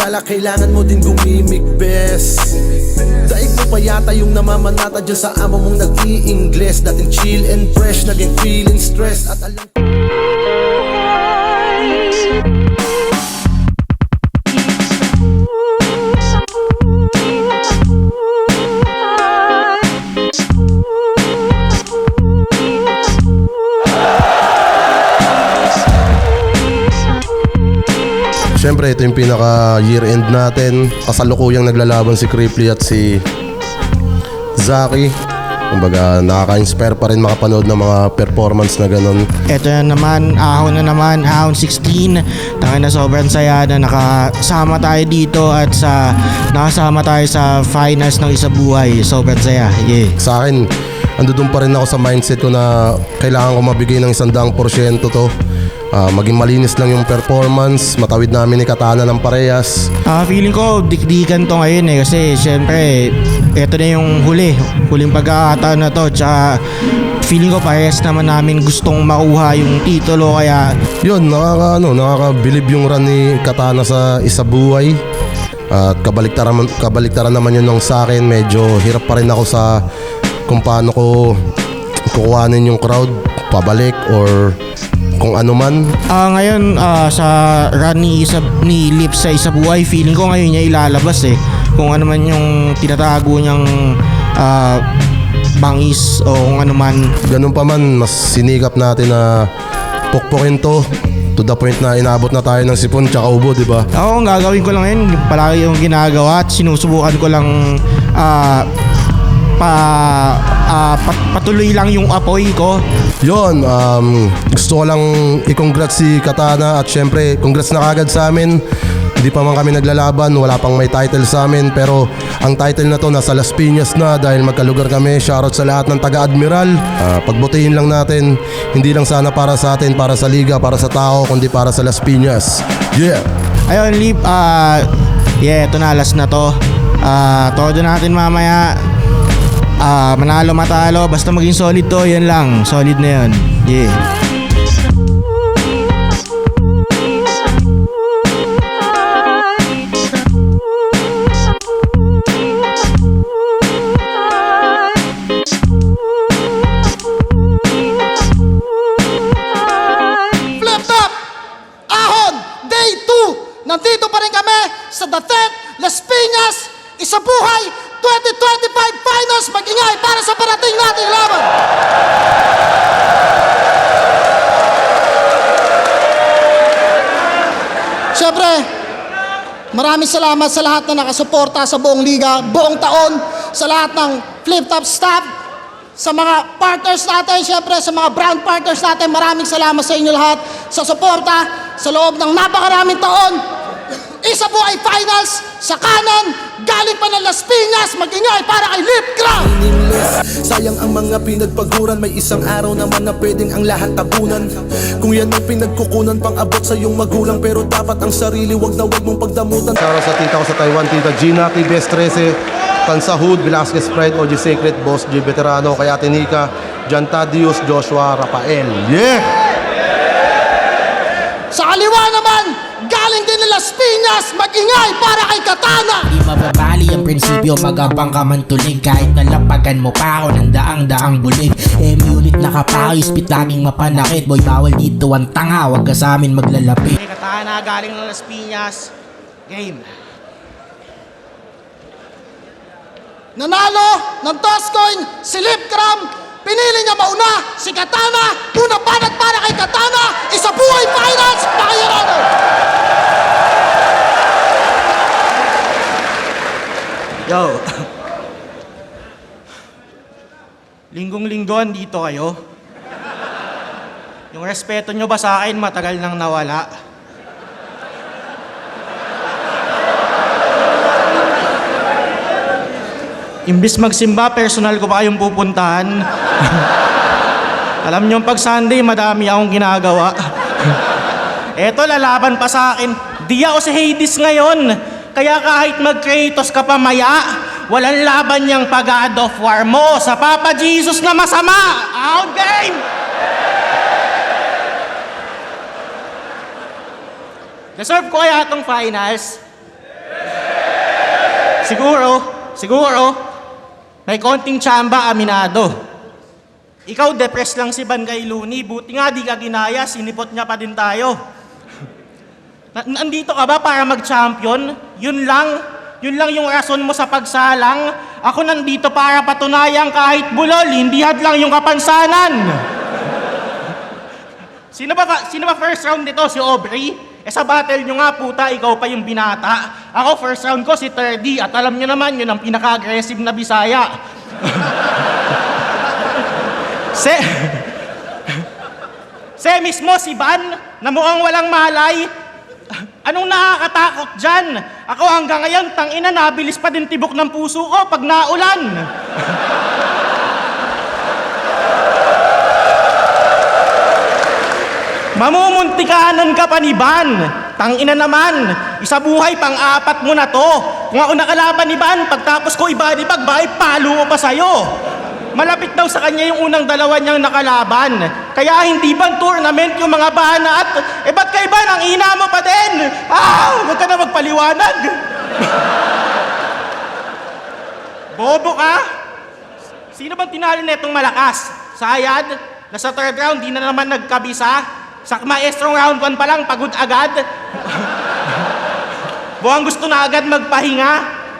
Hala, kailangan mo din gumimik, bes. Daig mo pa yata yung namamanata dyan sa amo mong nag-i-ingles. Dating chill and fresh, naging feeling stress. At alam Siyempre, ito yung pinaka year end natin. Kasalukuyang naglalaban si Cripply at si Zaki. Kumbaga, nakaka-inspire pa rin makapanood ng mga performance na ganun. Ito na naman, ahon 16. Tangin na sobrang saya na nakasama tayo dito at nakasama tayo sa finals ng Isa Buhay. Sobrang saya, yeah. Sa akin, andun pa rin ako sa mindset ko na kailangan ko mabigay ng 100% to. Maging malinis lang yung performance, matawid namin ni Katana ng parehas. Feeling ko dikdikan to ngayon kasi syempre ito na yung huling pagkakataon na to, tsaka feeling ko parehas naman namin gustong makuha yung titulo, kaya yun, nakakabilib yung run ni Katana sa Isa Buhay. At kabaliktaran naman yun ng sa akin. Medyo hirap pa rin ako sa kung paano ko kukuhanin yung crowd pabalik or kung ano man. Ngayon sa run ni Lips sa Isa Buhay, feeling ko ngayon niya ilalabas kung ano man yung tinatago niyang bangis o kung ano man. Ganun pa man, mas sinikap natin na pukpukin to the point na inabot na tayo ng sipon tsaka ubo, di ba? Ako, ang gagawin ko lang yun, palagi yung ginagawa at sinusubukan ko lang patuloy lang yung apoy ko. Yun, gusto ko lang i-congrats si Katana at syempre congrats na kagad sa amin. Hindi pa man kami naglalaban, wala pang may title sa amin, pero ang title na to nasa Las Piñas na dahil magkalugar kami. Shoutout sa lahat ng taga-Admiral. Pagbutihin lang natin, hindi lang sana para sa atin, para sa liga, para sa tao, kundi para sa Las Piñas. Yeah! Ayun, Lip, ito na, last na to. Todo natin mamaya. Manalo matalo, basta maging solid to, yan lang, solid na yun. Yeah. Flip Top Ahon Day 2. Nandito pa rin kami sa The Tent, Las Piñas, Isa Buhay 2025 Finals. Mag-ingay para sa parating nating laban. Siyempre, maraming salamat sa lahat na nakasuporta sa buong liga, buong taon, sa lahat ng Flip Top staff, sa mga partners natin, siyempre sa mga brand partners natin. Maraming salamat sa inyo lahat sa suporta sa loob ng napakaraming taon. Isa Buhay Finals sa kanan, galing pa ng Las Piñas. Mag-ingay para kay Lip Gram. sayang ang mga pinagpaguran. May isang araw naman na pwedeng ang lahat tabunan. Kung yan ang pinagkukunan pang abot sa iyong magulang, pero dapat ang sarili wag na wag mong pagdamutan. Shoutout sa tita ko sa Taiwan, Tita Gina, Tibes 13, Tansahud, Velasquez Pride, OG Secret, Boss G Veterano, kaya Tinika, Jan Tadius, Joshua, Rafael. Yeah! Sa kaliwa naman, galing din ng Las Piñas. Mag-ingay para kay Katana. Di mababali ang prinsipyo, magabang ka man tulig. Kahit nalapagan mo pa ako ng daang-daang bulig. Unit nakapawis, pit laging mapanakit. Boy, bawal dito ang tanga, wag ka sa amin maglalapit. Kay Katana, galing ng Las Piñas. Game. Nanalo ng toss coin si Lip Gram. Pinili niya mauna si Katana. Una banat para kay Katana. Isa Buhay Finals. Pakayarano. Yo. Linggong-linggo andito kayo. Yung respeto nyo ba sa akin matagal nang nawala? Imbis magsimba, personal ko pa kayong pupuntahan. Alam nyo, pag Sunday, madami akong ginagawa. Eto, lalaban pa sa akin. Di ako si Hades ngayon. Kaya kahit mag-Kratos ka pa maya, walang laban niyang pag-God of War mo sa Papa Jesus na masama. Out game! Deserve ko kaya itong finals? Siguro, may konting tsamba, aminado. Ikaw, depressed lang si Bangay Looney. Buti nga di ka ginaya, sinipot niya pa din tayo. Nandito ka ba para mag-champion? Yun lang yung rason mo sa pagsalang. Ako nandito para patunayan kahit bulol, hindi hadlang yung kapansanan. Sino ba first round nito? Si Aubrey? Sa battle nyo nga, puta, ikaw pa yung binata. Ako, first round ko si Terdy. At alam nyo naman, yun ang pinaka-aggressive na Bisaya. Mismo si Van, na mukhang walang malay. Anong nakakatakot dyan? Ako hanggang ngayon, tangina, nabilis pa din tibok ng puso ko pag naulan. Mamumuntikanan ka pa ni Van. Tangina naman, isa buhay pang-apat mo na to. Kung ako nakalaban ni Van, pagtapos ko ibody bag, bakit palo ko pa sa'yo? Malapit daw sa kanya yung unang dalawa niyang nakalaban. Kaya hindi bang tournament yung mga bana at ba't kay Van ang ina mo pa din? Huwag ka na magpaliwanag. Bobo ka? Sino bang tinalo netong malakas? Sayad? Nasa third round, di na naman nagkabisa? Sa maestrong round 1 pa lang, pagod agad? Buwang gusto na agad magpahinga?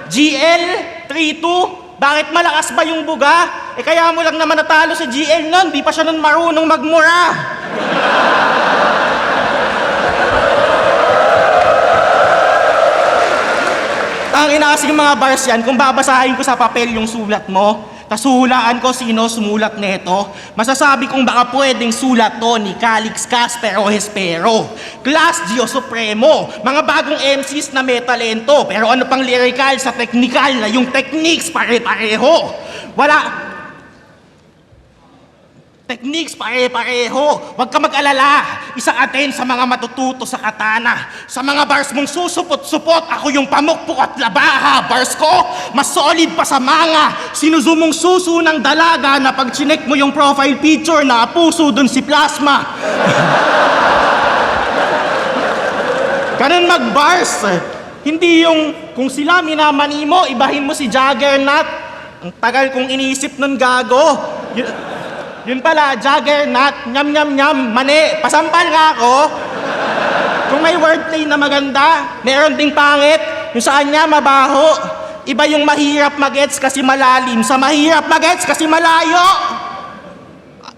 GL? 3-2? Bakit malakas ba yung buga? Kaya mo lang naman natalo sa GL nun, di pa siya nun marunong magmura. Tangina kasing mga bars yan, kung babasahin ko sa papel yung sulat mo, tasuhulaan ko sino sumulat neto, masasabi kong baka pwedeng sulat to ni Calix Casper o Hespero. Class Dio Supremo, mga bagong MCs na may talento, pero ano pang lyrical sa technical na yung techniques pare-pareho. Techniques pare-pareho. Huwag ka mag-alala. Isang atin sa mga matututo sa katana. Sa mga bars mong susupot-supot, ako yung pamukpok at labaha. Bars ko, mas solid pa sa mga sinuzumong suso ng dalaga na pag chinek mo yung profile picture na puso dun si Plasma. Ganun mag-bars. Hindi yung kung sila minamani mo, ibahin mo si Juggernaut. Ang tagal kong iniisip nun, gago. Yun pala, Juggernaut, nyam, mani, pasampal nga ako. Kung may wordplay na maganda, meron ding pangit, yung sa kanya mabaho. Iba yung mahirap mag-gets kasi malalim, sa mahirap mag-gets kasi malayo.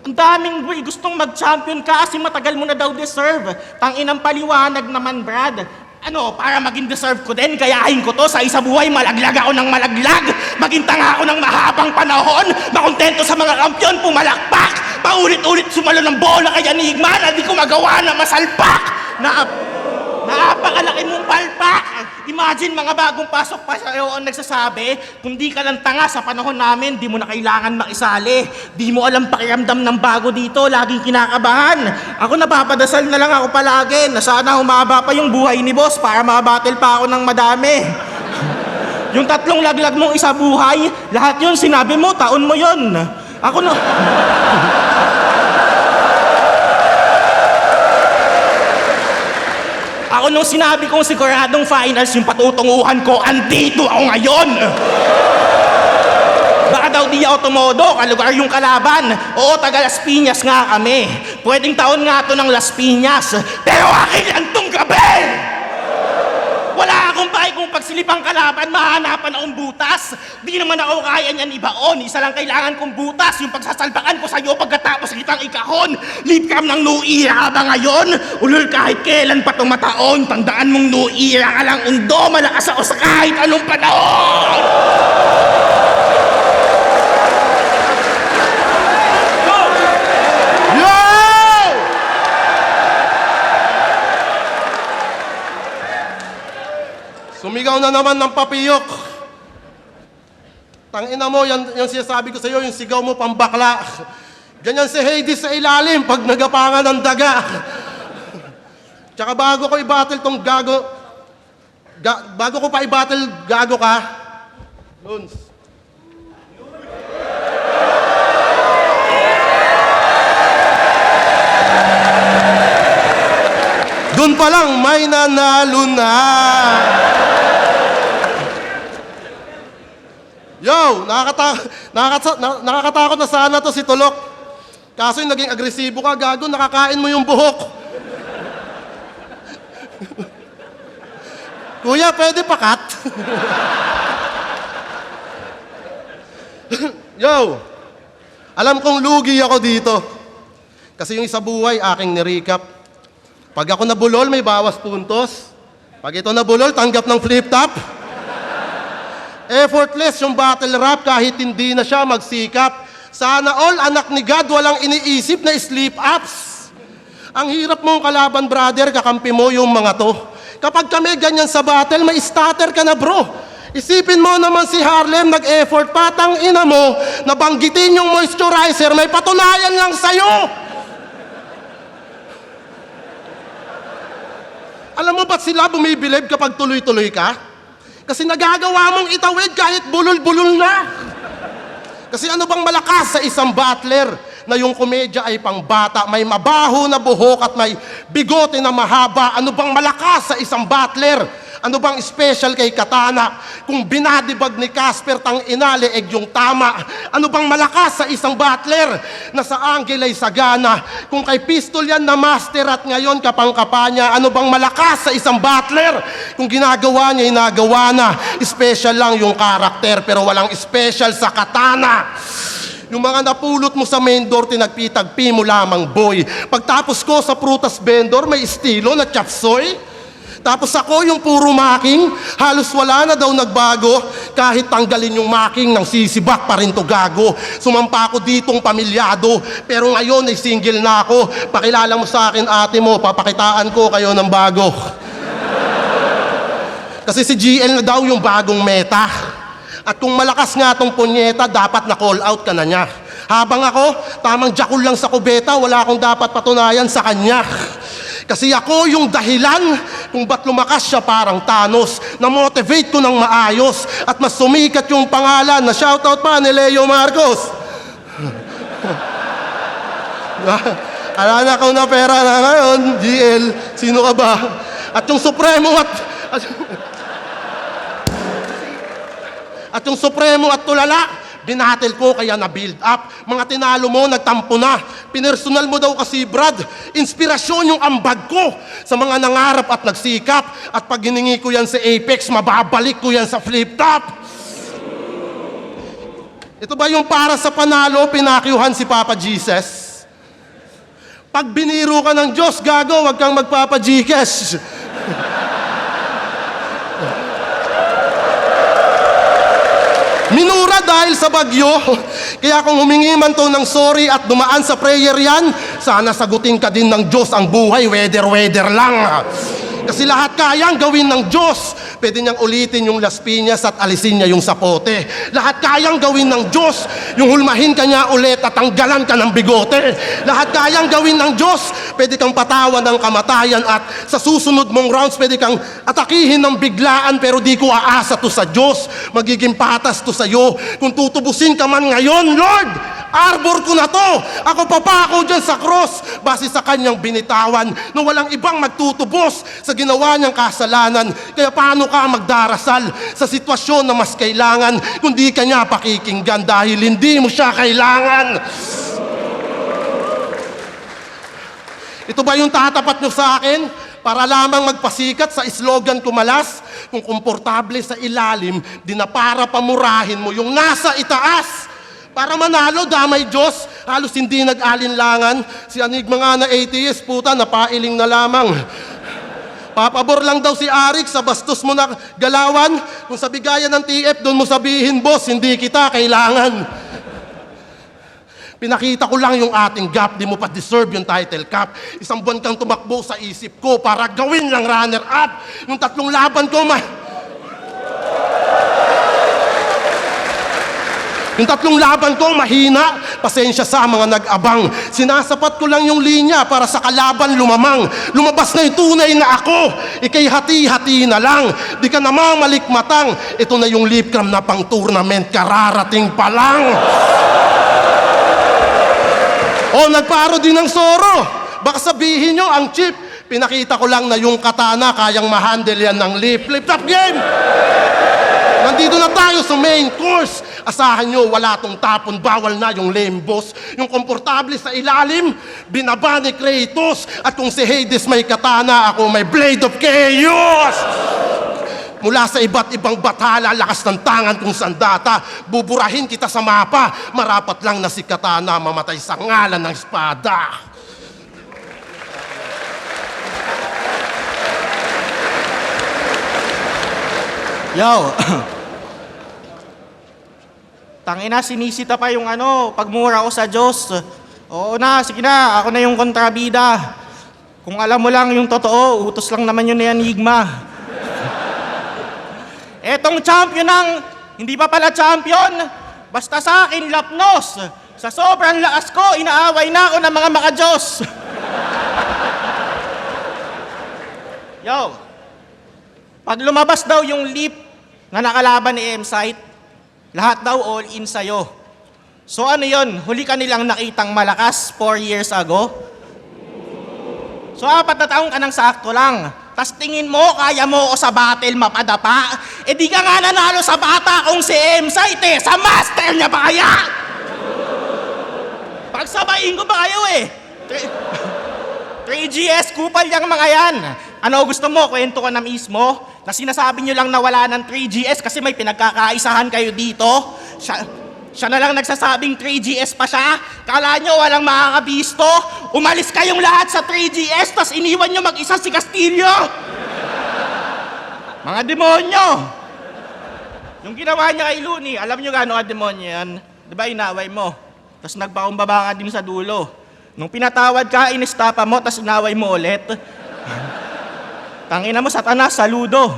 Ang daming gustong mag-champion ka kasi matagal mo na daw deserve. Tanginang paliwanag naman, Brad. Ano, para maging deserve ko din, gayahin ko to sa isa buhay, malaglag ako ng malaglag. Maging tanga ako ng mahabang panahon, makontento sa mga kampiyon, pumalakpak. Paulit-ulit sumalo ng bola kay Enigma na di ko magawa na masalpak. Napakalaki mong palpak. Imagine mga bagong pasok pa sa'yo ang nagsasabi, kung di ka lang tanga sa panahon namin, di mo na kailangan makisali. Di mo alam pakiramdam ng bago dito, laging kinakabahan. Ako napapadasal na lang ako palagi na sana humaba pa yung buhay ni boss para makabattle pa ako ng madami. Yung 3 laglag mong isa buhay, lahat yun sinabi mo, taon mo yun. Ako nung sinabi kong siguradong finals yung patutunguhan ko, andito ako ngayon! Baka daw di ako tumodo, kalugar yung kalaban. Oo, taga Las Piñas nga kami. Pwedeng taon nga to ng Las Piñas, pero akin lang tong gabi! Wala akong bahay kung pagsilipang kalaban, mahanapan akong butas. Di naman ako kaya niyan ibaon. Isa lang kailangan kong butas, yung pagsasalbakan ko sa'yo pagkatapos kitang ikahon. Leave cam ng no era ka ba ngayon? Ulol kahit kailan pa tumataon. Tandaan mong no era ka lang undo, malakas ako sa kahit anong panahon. Sumigaw na naman ng papiyok. Tangina mo, yan yung sinasabi ko sa iyo, yung sigaw mo pambakla. Ganyan si Hades sa ilalim pag nagapangan ng daga. Tsaka bago ko i-battle tong gago, bago ko pa i-battle gago ka, Luns. Doon pa lang may nanalo na. Yo, nakakatakot na sana to si Tulok. Kaso yung naging agresibo ka, gago, nakakain mo yung buhok. Kuya, pwede pakat? Yo, alam kong lugi ako dito. Kasi yung isa buhay, aking nirecap. Pag ako nabulol, may bawas puntos. Pag ito nabulol, tanggap ng flip top. Effortless yung battle rap kahit hindi na siya magsikap. Sana all anak ni God walang iniisip na sleep ups. Ang hirap mong kalaban, brother, kakampi mo yung mga to. Kapag kami ganyan sa battle, may starter ka na, bro. Isipin mo naman si Harlem, nag-effort, patang ina mo, nabanggitin yung moisturizer, may patunayan lang sa'yo. Alam mo ba't sila bumibilib kapag tuloy-tuloy ka? Kasi nagagawa mong itawid kahit bulol-bulol na. Kasi ano bang malakas sa isang battler na yung komedya ay pangbata, may mabaho na buhok at may bigote na mahaba? Ano bang malakas sa isang battler? Ano bang special kay Katana? Kung binadibag ni Casper tang inaleeg yung tama. Ano bang malakas sa isang battler na sa angle ay sagana? Kung kay Pistol yan na master at ngayon kapangkapa niya. Ano bang malakas sa isang battler? Kung ginagawa niya, inagawa na. Special lang yung karakter pero walang special sa Katana. Yung mga napulot mo sa main door, tinagpi-tagpi mo lamang, boy. Pagtapos ko sa prutas vendor, may estilo na chapsoy. Tapos ako yung puro making, halos wala na daw nagbago. Kahit tanggalin yung making, nang sisibak pa rin to gago. Sumampa ako ditong pamilyado, pero ngayon ay single na ako. Pakilala mo sa akin ate mo, papakitaan ko kayo ng bago. Kasi si GL na daw yung bagong meta. At kung malakas nga tong punyeta, dapat na call out ka na niya. Habang ako, tamang jakul lang sa kubeta, wala akong dapat patunayan sa kanya. Kasi ako yung dahilan kung ba't lumakas siya parang Thanos. Na-motivate ko ng maayos at mas sumikat yung pangalan na shoutout pa ni Leo Marcos. Alala ko na pera na ngayon, GL, sino ka ba? At yung Supremo at yung Supremo at tulala, binatel ko kaya na-build up. Mga tinalo mo, nagtampo na. Pinersonal mo daw kasi, Brad. Inspirasyon yung ambag ko sa mga nangarap at nagsikap. At pag hiningi ko yan sa Apex, mababalik ko yan sa flip top. Ito ba yung para sa panalo, pinakyuhan si Papa Jesus? Pag biniro ka ng Diyos, gago, wag kang magpapa-Gcash. Minura dahil sa bagyo. Kaya kung humingi man to ng sorry at dumaan sa prayer yan, sana sagutin ka din ng Diyos. Ang buhay, weather lang. Kasi lahat kayang gawin ng Diyos. Pwede niyang ulitin yung Las Piñas at alisin niya yung sapote. Lahat kayang gawin ng Diyos. Yung hulmahin ka niya ulit at tanggalan ka ng bigote. Lahat kayang gawin ng Diyos. Pwede kang patawan ng kamatayan at sa susunod mong rounds pwede kang atakihin ng biglaan pero di ko aasa to sa Diyos. Magiging patas to sa'yo. Kung tutubusin ka man ngayon, Lord, arbor ko na to. Ako papako dyan sa cross base sa kanyang binitawan na walang ibang magtutubos sa ginawa niyang kasalanan. Kaya paano ka magdarasal sa sitwasyon na mas kailangan kung di ka niya pakikinggan dahil hindi mo siya kailangan? Ito ba yung tatapat nyo sa akin? Para lamang magpasikat sa slogan ko malas? Kung komportable sa ilalim, di na para pamurahin mo yung nasa itaas. Para manalo, damay Diyos, halos hindi nag-alinlangan. Si Anigma nga na atheist, puta, napailing na lamang. Papabor lang daw si Arik sa bastos mo na galawan. Kung sa bigayan ng TF, doon mo sabihin, boss, hindi kita kailangan. Pinakita ko lang yung ating gap, di mo pa deserve yung title cup. Isang buwan kang tumakbo sa isip ko para gawin lang runner-up. Yung 3 laban ko, Yung 3 laban ko, mahina. Pasensya sa mga nag-abang. Sinasapat ko lang yung linya para sa kalaban lumamang. Lumabas na yung tunay na ako. Ika'y hati-hati na lang. Di ka namang malikmatang. Ito na yung lip cam na pang tournament. Kararating pa lang. O, nagparo din ng soro. Baka sabihin nyo, ang chip. Pinakita ko lang na yung Katana kayang ma-handle yan ng flip top game. Nandito na tayo sa main course. Asahan nyo, wala tong tapon, bawal na yung lembos. Yung komportable sa ilalim, binaba ni Kratos. At kung si Hades may katana, ako may Blade of Chaos! Mula sa iba't ibang bathala, lakas ng tangan kong sandata, buburahin kita sa mapa. Marapat lang na si katana mamatay sa ngalan ng espada. Yo! Tangina, sinisita pa yung pagmura ko sa Diyos. Oo na, sige na, ako na yung kontrabida. Kung alam mo lang yung totoo, utos lang naman yun ni Enigma. Etong champion ng, hindi pa pala champion, basta sa akin lapnos. Sa sobrang lakas ko, inaaway na ako ng mga makadiyos. Yo! Pag lumabas daw yung leap na nakalaban ni M-Site, lahat daw all in sa'yo. So ano yon? Huli ka nilang nakitang malakas 4 years ago? So 4 na taong ka nang sakto lang. Tas tingin mo, kaya mo ako sa battle mapadapa? Eh di ka nga nanalo sa bata kong si M-Site eh! Sa master niya pa kaya? Pagsabayin ko ba kayo eh? 3GS, kupal yung mga yan. Ano gusto mo? Kwento ko na mismo? Na sinasabi nyo lang na wala ng 3GS kasi may pinagkakaisahan kayo dito? Siya na lang nagsasabing 3GS pa siya? Kala nyo walang makakabisto? Umalis kayong lahat sa 3GS tas iniwan nyo mag-isa si Castillo? Mga demonyo! Yung ginawa niya kay Looney, alam nyo gano'ng demonyo yan? Diba inaway mo? Tas nagpakumbaba ka din sa dulo. Nung pinatawad ka, inistapa mo, tas inaway mo ulit. Tangina mo, Satanas, saludo.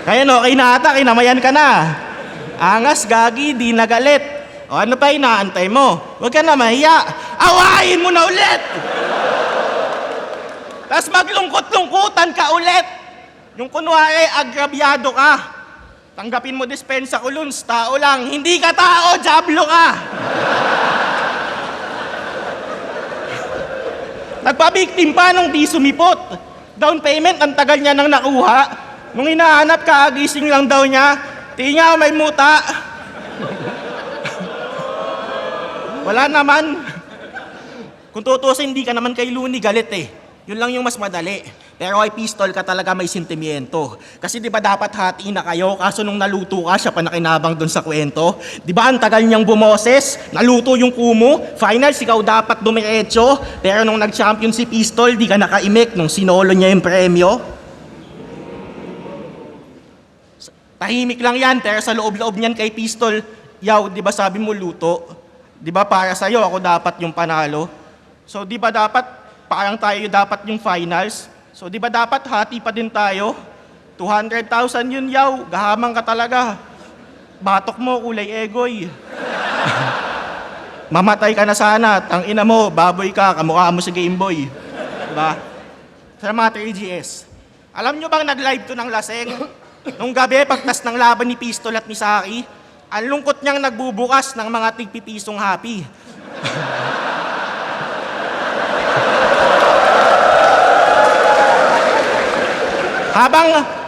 Kaya okay na ata, kinamayan ka na. Angas, gagi, di nagalit. O ano pa inaantay mo? Huwag ka na mahiya. Awayin mo na ulit! Tapos maglungkot-lungkutan ka ulit. Yung kunwari, agrabyado ka. Tanggapin mo dispensa ko, Luns, tao lang. Hindi ka tao, jablo ka! Nagpabiktim pa nung di sumipot. Down payment, ang tagal niya nang nakuha. Nung hinahanap ka, gising lang daw niya. Tinga, may muta. Wala naman. Kung tutusin, hindi ka naman kay Looney galit eh. Yun lang yung mas madali. Pero kay Pistol ka talaga may sentimiento. Kasi di ba dapat hati na kayo, kaso nung naluto ka, siya pa nakinabang dun sa kwento. Di ba ang tagal niyang bumoses, naluto yung kumo, finals ikaw dapat dumiretso, pero nung nag-champion si Pistol, di ka nakaimik nung sinolo niya yung premyo. Tahimik lang yan, pero sa loob-loob niyan kay Pistol, yaw, di ba sabi mo luto? Di ba para sa'yo, ako dapat yung panalo? So di ba dapat, parang tayo dapat yung finals? So di ba dapat hati pa din tayo? 200,000 yun, yaw. Gahamang ka talaga. Batok mo, kulay egoy. Mamatay ka na sana. Tangina mo, baboy ka. Kamukha mo si Gameboy. Diba? Sa mga 3GS. Alam nyo bang nag-live to ng laseng? Nung gabi, pagtas ng laban ni Pistol at ni Saki, ang lungkot niyang nagbubukas ng mga tigpipisong happy.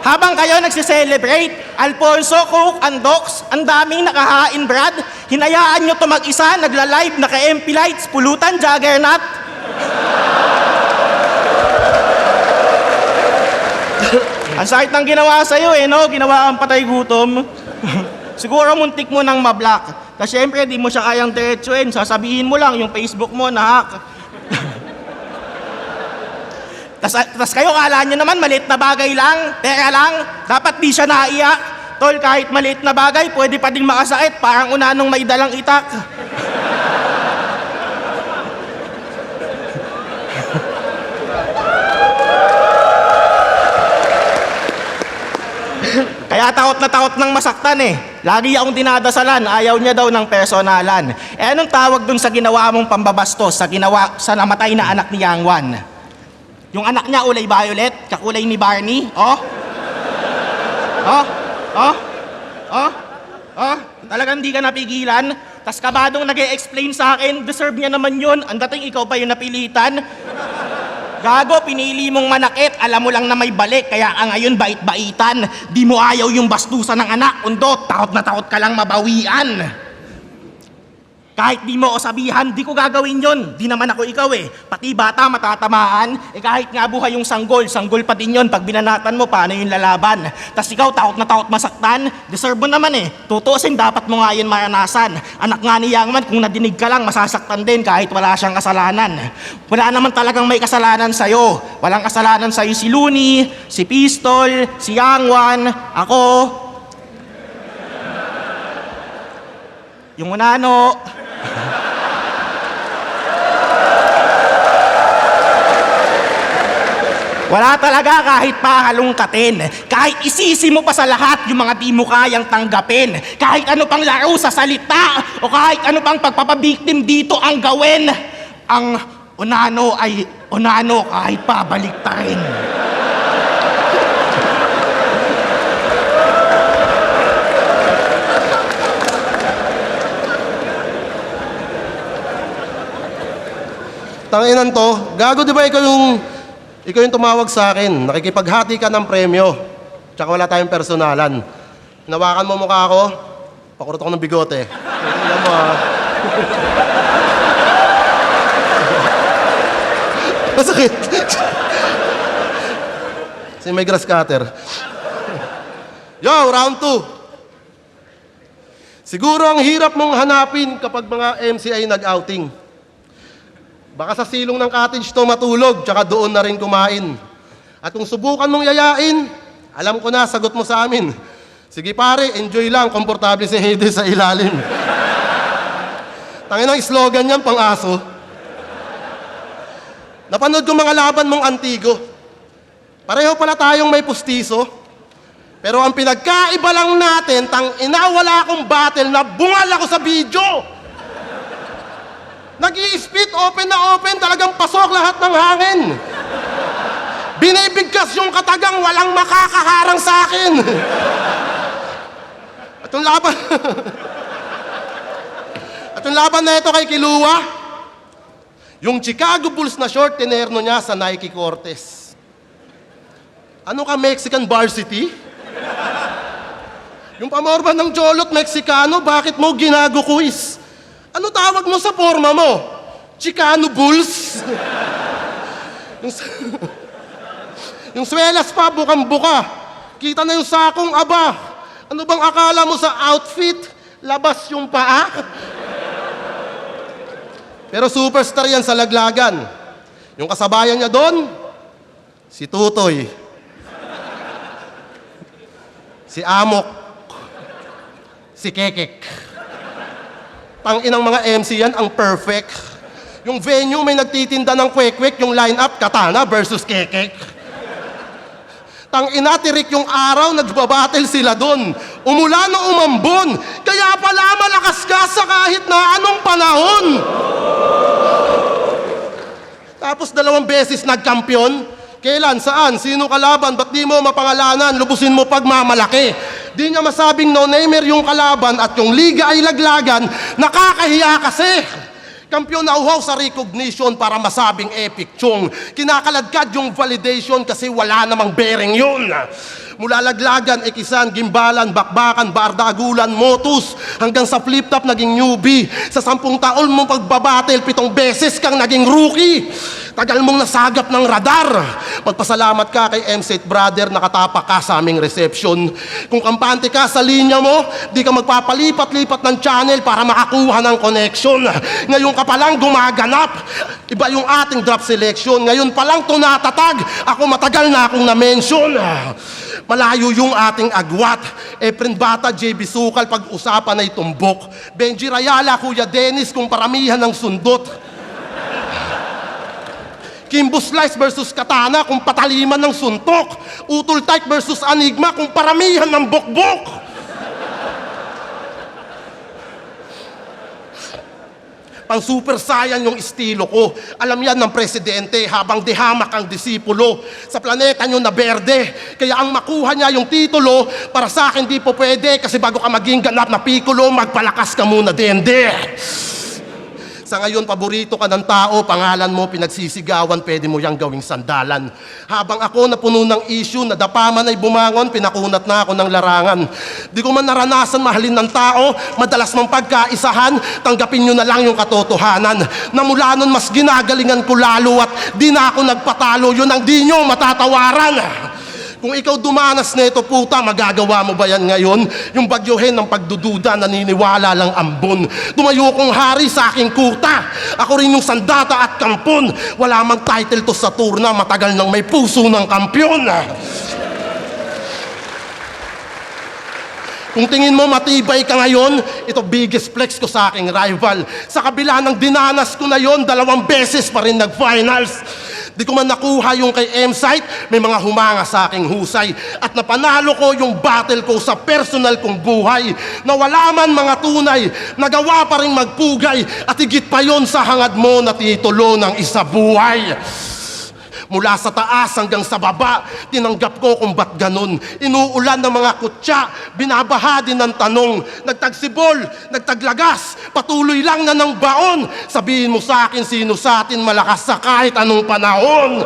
Habang kayo nagsiselebrate, Alfonso, Cook, and Docs, ang daming nakahain, Brad. Hinayaan nyo to mag-isa, nagla-live, naka-MP lights, pulutan, juggernaut. Ang sakit ng ginawa sa'yo no? Ginawa ang patay gutom. Siguro muntik mo nang ma-block. Kasi syempre, di mo siya kayang diretsuin. Sasabihin mo lang yung Facebook mo na hack. Tas kayo, kala nyo naman, maliit na bagay lang, pera lang, dapat di siya naiyak. Tol, kahit maliit na bagay, pwede pa ding makasakit, parang unanong may dalang itak. Kaya takot na takot ng masaktan eh. Lagi akong dinadasalan, ayaw niya daw ng personalan. Eh anong tawag dun sa ginawa mong pambabastos, sa namatay na anak ni Yang Wan? Yung anak niya ulay violet, kakulay ni Barney, talagang di ka napigilan. Tas kabadong nag-e-explain sa akin, deserve niya naman yun, ang dating ikaw pa yung napilitan. Gago, pinili mong manakit, alam mo lang na may balik, kaya ka ngayon bait-baitan. Di mo ayaw yung bastusan ng anak, undot, takot na takot ka lang mabawian. Kahit di mo ako sabihan, di ko gagawin yon. Di naman ako ikaw eh. Pati bata matatamaan, kahit nga buhay yung sanggol, sanggol pa din yon. Pag binanatan mo, paano yung lalaban? Tas ikaw, takot na takot masaktan, deserve mo naman eh. Tutuusin, dapat mo nga yun maranasan. Anak nga ni Youngman, kung nadinig ka lang, masasaktan din kahit wala siyang kasalanan. Wala naman talagang may kasalanan sa'yo. Walang kasalanan sa'yo si Looney, si Pistol, si Youngwan, ako, yung unano. Wala talaga kahit pahalongkatin. Kahit isisi mo pa sa lahat yung mga di mo kayang tanggapin. Kahit ano pang laro sa salita o kahit ano pang pagpapabiktim dito ang gawin. Ang unano ay unano kahit pabaliktarin. Tanginan to, gago di ba ikaw yung tumawag sa akin, nakikipaghati ka ng premyo, tsaka wala tayong personalan. Hinawakan mo mukha ko, pakurot ako ng bigote. Tingnan mo ah. Masakit. Kasi may grass cutter. Yo, round 2. Siguro ang hirap mong hanapin kapag mga MC ay nag-outing. Baka sa silong ng cottage to matulog, tsaka doon na rin kumain. At kung subukan mong yayain, alam ko na, sagot mo sa amin. Sige pare, enjoy lang, komportable si Hades sa ilalim. Tangin ang slogan niyan, pang-aso. Napanood ko mga laban mong antigo. Pareho pala tayong may pustiso. Pero ang pinagkaiba lang natin, wala akong battle na bungal ako sa video. Nag-i-split open na open, talagang pasok lahat ng hangin. Binibigkas yung katagang, walang makakaharang sa akin. At yung laban na ito kay Kilua, yung Chicago Bulls na short, tinerno niya sa Nike Cortez. Ano ka, Mexican varsity? Yung pamorban ng Jolot Mexicano, bakit mo ginago-quiz? Ano tawag mo sa forma mo? Chicano Bulls? yung swelas pa, bukang-buka. Kita na yung sakong aba. Ano bang akala mo sa outfit? Labas yung paa? Pero superstar yan sa laglagan. Yung kasabayan niya doon, si Tutoy. Si Amok. Si Kekek. Tanginang mga MC yan, ang perfect. Yung venue may nagtitinda ng kwek-kwek, yung line-up, Katana versus Kekek. Tangina, tirik yung araw, nagbabattle sila doon. Umulan o umambon, kaya pala malakas ka sa kahit na anong panahon. Tapos 2 beses nagkampiyon. Kailan? Saan? Sino kalaban? Ba't di mo mapangalanan? Lubusin mo pagmamalaki. Di niya masabing no-namer yung kalaban at yung liga ay laglagan. Nakakahiya kasi. Kampiyon na uhaw sa recognition para masabing epic chong. Kinakaladkad yung validation kasi wala namang bearing yun. Mula laglagan, ekisan, gimbalan, bakbakan, bardagulan, motus, hanggang sa flip-top naging newbie. Sa 10 taon mong pagbabattle, 7 beses kang naging rookie. Tagal mong nasagap ng radar. Magpasalamat ka kay M-Set Brother, nakatapak ka sa aming reception. Kung kampante ka sa linya mo, di ka magpapalipat-lipat ng channel para makakuha ng connection. Ngayon ka palang gumaganap. Iba yung ating drop selection. Ngayon palang tunatatag. Ako matagal na akong na-mention. Malayo yung ating agwat. Efren Bata, JB Sukal, pag-usapan ay tumbok. Benji Rayala, Kuya Dennis, kung paramihan ng sundot. Kimbo Slice versus Katana, kung pataliman ng suntok. Utol Type versus Enigma, kung paramihan ng bokbok. Pang super saiyan yung estilo ko. Alam yan ng presidente habang dihamak ang disipulo. Sa planeta nyo na berde. Kaya ang makuha niya yung titulo, para sa akin di po pwede. Kasi bago ka maging ganap na pikulo, magpalakas ka muna dende. Sa ngayon, paborito ka ng tao, pangalan mo, pinagsisigawan, pwede mo yang gawing sandalan. Habang ako napuno ng issue, nadapa man ay bumangon, pinakunat na ako ng larangan. Di ko man naranasan mahalin ng tao, madalas mang pagkaisahan, tanggapin nyo na lang yung katotohanan. Na mula nun mas ginagalingan ko lalo at di na ako nagpatalo, yun ang di nyo matatawaran. Kung ikaw dumanas na ito, puta, magagawa mo ba yan ngayon? Yung bagyohin ng pagdududa, naniniwala lang ambon. Tumayo kong hari sa aking kuta. Ako rin yung sandata at kampon. Wala mang title to sa turna, matagal nang may puso ng kampyon. Kung tingin mo matibay ka ngayon, ito biggest flex ko sa aking rival. Sa kabila ng dinanas ko na yon, 2 beses pa rin nag-finals. Di ko man nakuha yung kay M-Site, may mga humanga sa aking husay. At napanalo ko yung battle ko sa personal kong buhay. Na wala man mga tunay, nagawa pa rin magpugay. At higit pa yon sa hangad mo na titulo ng isa buhay. Mula sa taas hanggang sa baba, tinanggap ko kung ba't ganun. Inuulan ng mga kutya, binabaha din ng tanong. Nagtagsibol, nagtaglagas, patuloy lang na ng baon. Sabihin mo sa akin sino sa atin malakas sa kahit anong panahon.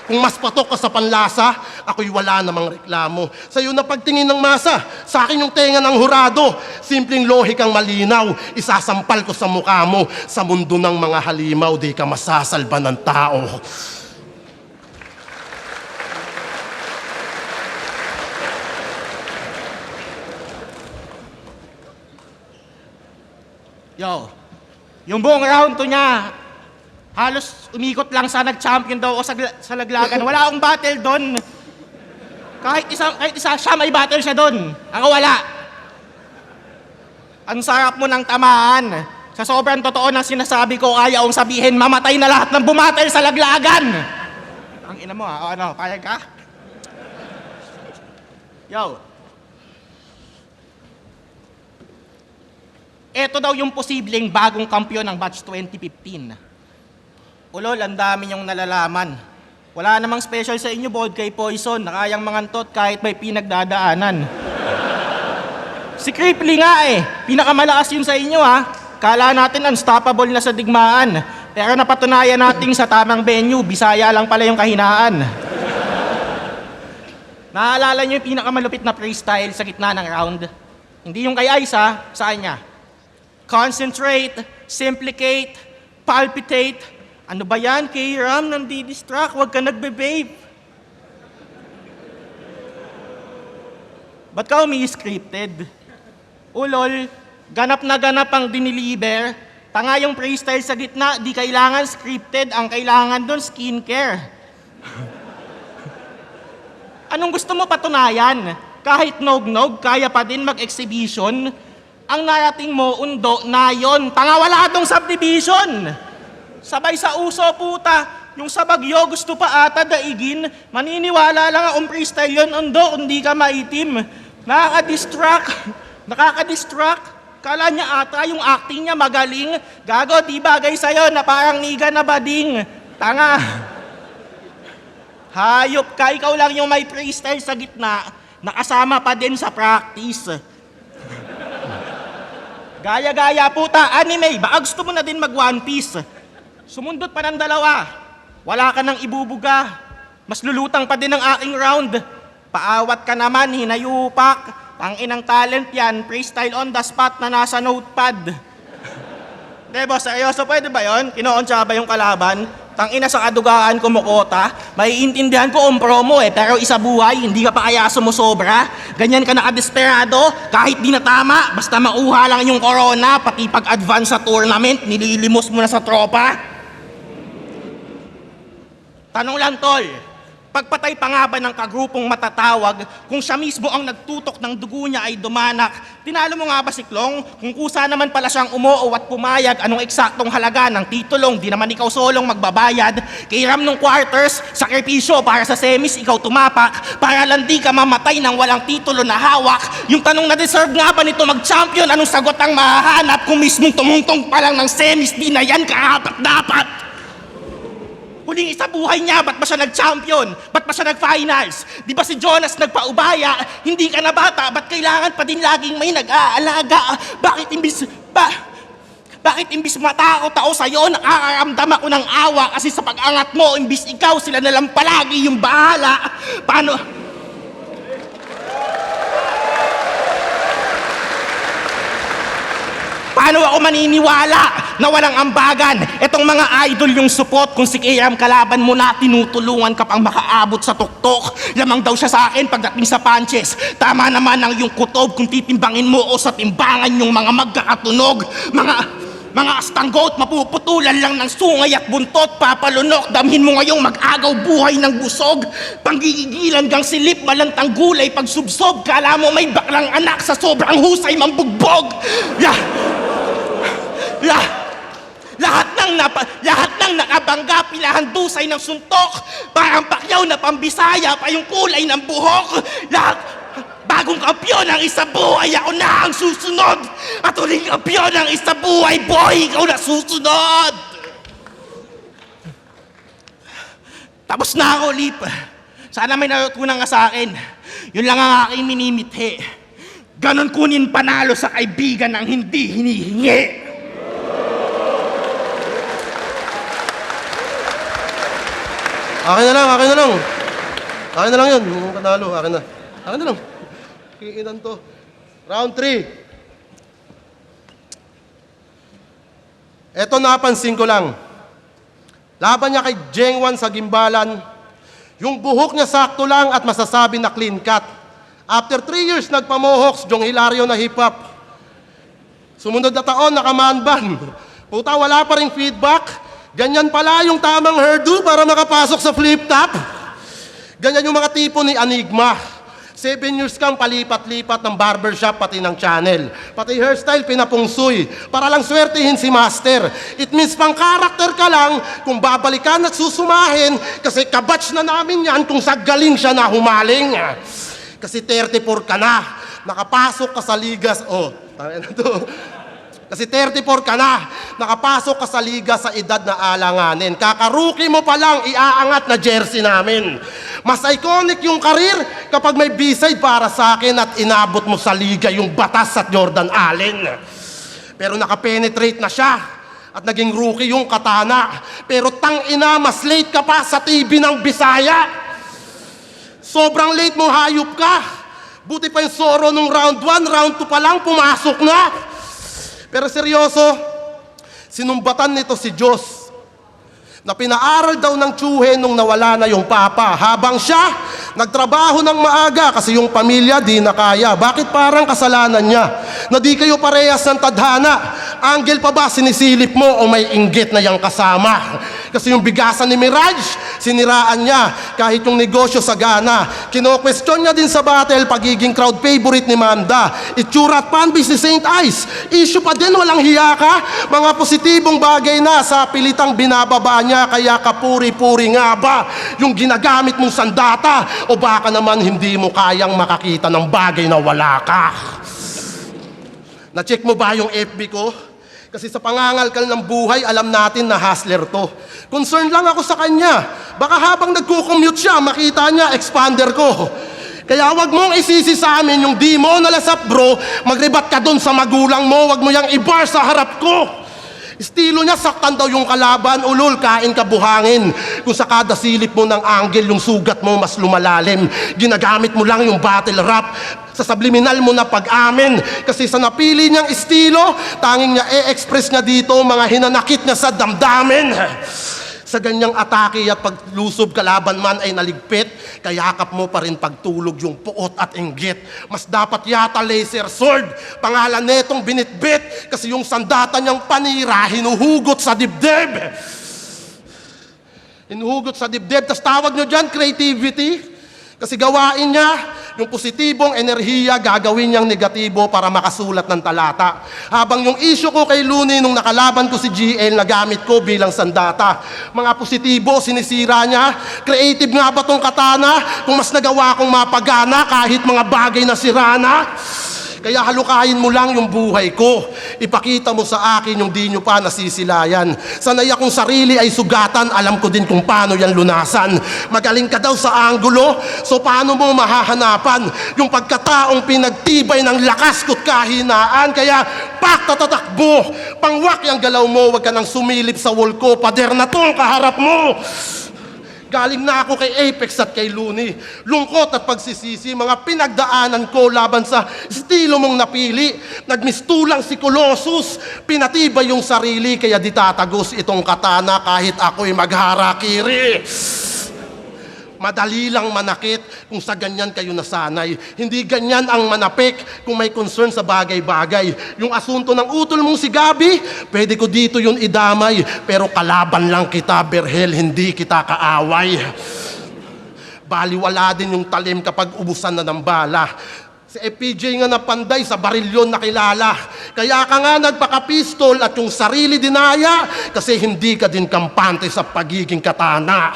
Kung mas patok ka sa panlasa, ako'y wala namang reklamo. Sa'yo na pagtingin ng masa, sa akin yung tenga ng hurado. Simpleng lohikang malinaw, isasampal ko sa mukha mo. Sa mundo ng mga halimaw, di ka masasalba ng tao. Yo, yung buong round to niya, halos umikot lang sa nag-champion daw o sa laglagan. Wala akong battle doon. Kahit isa siya, may battle siya doon. Ako wala. Ang sarap mo ng tamaan. Sa sobrang totoo ng sinasabi ko, ayaw kong sabihin, mamatay na lahat ng bumatel sa laglagan. Ang ina mo ha, o ano, payag ka? Yo. Ito daw yung posibleng bagong kampiyon ng batch 2015. Ulol, ang dami niyong nalalaman. Wala namang special sa inyo, bold kay Poison, na kayang mangantot kahit may pinagdadaanan. Si Cripply nga pinakamalakas yun sa inyo ha. Kala natin unstoppable na sa digmaan. Pero napatunayan natin sa tamang venue, Bisaya lang pala yung kahinaan. Naaalala niyo yung pinakamalupit na freestyle sa gitna ng round? Hindi yung kay Ice ha, sa kanya. Concentrate, simplicate, palpitate. Ano ba yan, K-Ram? Nandi-distract, huwag ka nagbe-babe. Ba't ka umi-scripted? Ulol, ganap na ganap ang diniliber. Tanga yung freestyle sa gitna, di kailangan scripted. Ang kailangan doon, skincare. Anong gusto mo patunayan? Kahit nog-nog, kaya pa din mag-exhibition. Ang narating mo, undo, na yon. Tanga, wala dong subdivision. Sabay sa uso, puta. Yung sa Bagyo, gusto pa ata daigin. Maniniwala lang akong freestyle yun, undo, hindi ka maitim. Nakaka-distract. Kala niya ata yung acting niya magaling. Gago, di bagay sa'yo na parang niga na bading. Tanga. Hayop ka, ikaw lang yung may freestyle sa gitna. Nakasama pa din sa practice. Gaya-gaya puta, anime, baka gusto mo na din mag One Piece. Sumundot pa ng 2, wala ka nang ibubuga. Mas lulutang pa din ang aking round. Paawat ka naman, hinayupak. Tanginang talent yan, freestyle on the spot na nasa notepad. Debo, seryoso, pwede ba yun? Kinoonsya ba yung kalaban? Tangina sa kadugaan kumukota. Maiintindihan ko ang promo pero isa buhay, hindi ka pa kaya sumusobra. Ganyan ka nakadesperado, kahit di na tama, basta mauha lang yung corona, pati pag-advance sa tournament, nililimos mo na sa tropa. Tanong lang, tol, pagpatay pa nga ba ng kagrupong matatawag kung siya mismo ang nagtutok ng dugo niya ay dumanak? Tinalo mo nga ba si Klong? Kung kusa naman pala siyang umuo at pumayag, anong eksaktong halaga ng titulong? Di naman ikaw solong magbabayad. Kay Ram nung quarters, sakripisyo para sa semis, ikaw tumapak. Para lang di ka mamatay ng walang titulo na hawak. Yung tanong na deserve nga ba nito mag-champion? Anong sagot ang mahahanap kung mismong tumungtong pa lang ng semis? Di na yan karapat-dapat. Huling isa buhay niya, ba't ba siya nag-champion? Ba't ba siya nag-finals? Di ba si Jonas nagpaubaya? Hindi ka na bata, ba't kailangan pa din laging may nag-aalaga? Bakit imbis matakot ako sa'yo, nakakaramdam ako ng awa kasi sa pag-angat mo, imbis ikaw, sila na lang palagi yung bahala. Paano ako maniniwala na walang ambagan? Etong mga idol yung support kung si KM kalaban mo na tinutulungan ka pang makaabot sa tuktok. Lamang daw siya sa akin pagdating sa punches. Tama naman ang yung kutob kung titimbangin mo o sa timbangan yung mga magkakatunog. Mga astanggot, mapuputulan lang ng sungay at buntot, papalunok, damhin mo ngayong mag-agaw buhay ng busog. Panggigigilan gang silip, malantang gulay, pagsubsob, kala mo may baklang anak sa sobrang husay mambugbog. Lahat ng nakabangga, pinahandusay ng suntok, parang pakyaw na pambisaya pa yung kulay ng buhok. Bagong kampiyon ang isa buhay, ako na ang susunod. At huling kampiyon ang isa buhay, boy, ikaw na susunod. Tapos na ako, Lip. Sana may natutunan ka sa akin. Yun lang ang aking minimithi. Ganon kunin panalo sa kaibigan ang hindi hinihingi. Akin na lang. Akin na lang yun. Yung panalo, akin na. Akin na lang. Kikinan to. Round 3. Eto napansin ko lang. Laban niya kay Jengwan sa Gimbalan. Yung buhok niya sakto lang at masasabi na clean cut. After 3 years, nagpamohoks, Jong Hilario na hip-hop. Sumunod na taon, nakamanban. Puta, wala pa ring feedback. Ganyan pala yung tamang hairdo para makapasok sa flip-top. Ganyan yung mga tipo ni Enigma. 7 years kang palipat-lipat ng barbershop pati ng channel. Pati hairstyle pinapungsoy para lang swertihin si Master. It means pang karakter ka lang kung babalikan at susumahin kasi kabatch na namin yan kung sa galing siya na humaling. Kasi 34 ka na. Nakapasok ka sa ligas. Oh, tama na to. Kasi 34 ka na, nakapasok ka sa liga sa edad na alanganin. Kakaruki mo pa lang, iaangat na jersey namin. Mas iconic yung karir kapag may B-side para sa akin at inabot mo sa liga yung batas at Jordan Allen. Pero nakapenetrate na siya at naging rookie yung Katana. Pero tangina, mas late ka pa sa TV ng Bisaya. Sobrang late mo, hayop ka. Buti pa yung Soro nung round 1, round 2 pa lang, pumasok na. Pero seryoso, sinumbatan nito si Diyos na pinaaral daw ng tsuhe nung nawala na yung papa. Habang siya, nagtrabaho ng maaga kasi yung pamilya di na kaya. Bakit parang kasalanan niya na di kayo parehas ng tadhana? Anggel pa ba sinisilip mo o may inggit na yang kasama? Kasi yung bigasan ni Mirage, siniraan niya kahit yung negosyo sagana. Kino-question niya din sa battle pagiging crowd favorite ni Manda. Itsura at fanbase ni Saint Ice. Issue pa din, walang hiya ka. Mga positibong bagay na sa pilitang binababa niya, kaya kapuri-puri nga ba yung ginagamit mong sandata? O baka naman hindi mo kayang makakita ng bagay na wala ka? Na-check mo ba yung FB ko? Kasi sa pangangalkal ng buhay, alam natin na hustler to. Concerned lang ako sa kanya. Baka habang nagko-commute siya, makita niya, expander ko. Kaya wag mong isisi sa amin yung di mo nalasap bro, magribat ka dun sa magulang mo, wag mo yang ibar sa harap ko. Estilo niya, saktan daw yung kalaban, ulol, kain ka buhangin. Kung sa kada silip mo ng angle, yung sugat mo mas lumalalim. Ginagamit mo lang yung battle rap sa subliminal mo na pag-amin. Kasi sa napili niyang estilo, tanging niya e-express niya dito mga hinanakit niya sa damdamin. Sa ganyang atake at paglusob kalaban man ay naligpit, kayakap mo pa rin pagtulog yung puot at inggit. Mas dapat yata laser sword, pangalan netong binitbit, kasi yung sandata niyang panira, hinuhugot sa dibdib. Hinuhugot sa dibdib, tas tawag nyo dyan, creativity. Kasi gawain niya, yung positibong enerhiya, gagawin niyang negatibo para makasulat ng talata. Habang yung issue ko kay Looney nung nakalaban ko si GL, nagamit ko bilang sandata. Mga positibo, sinisira niya. Creative nga ba tong Katana? Kung mas nagawa kong mapagana kahit mga bagay na sirana? Kaya halukayin mo lang yung buhay ko. Ipakita mo sa akin yung di nyo pa nasisilayan. Sanay akong sarili ay sugatan, alam ko din kung paano yan lunasan. Magaling ka daw sa anggulo, so paano mo mahahanapan yung pagkataong pinagtibay ng lakas ko't kahinaan? Kaya tatatakbo, pangwak yung galaw mo, wag ka nang sumilip sa wall ko, pader na tong kaharap mo. Galing na ako kay Apex at kay Looney. Lungkot at pagsisisi, mga pinagdaanan ko laban sa estilo mong napili. Nagmistulang si Colossus, pinatibay yung sarili, kaya di tatagos itong katana kahit ako'y magharakiri. Madali lang manakit kung sa ganyan kayo nasanay. Hindi ganyan ang manapik kung may concern sa bagay-bagay. Yung asunto ng utol mong si Gabi, pwede ko dito yun idamay. Pero kalaban lang kita, Berhel, hindi kita kaaway. Baliwala din yung talim kapag ubusan na ng bala. Si FPJ nga napanday sa barilyon nakilala. Kaya ka nga nagpaka-pistol at yung sarili dinaya kasi hindi ka din kampante sa pagiging katana.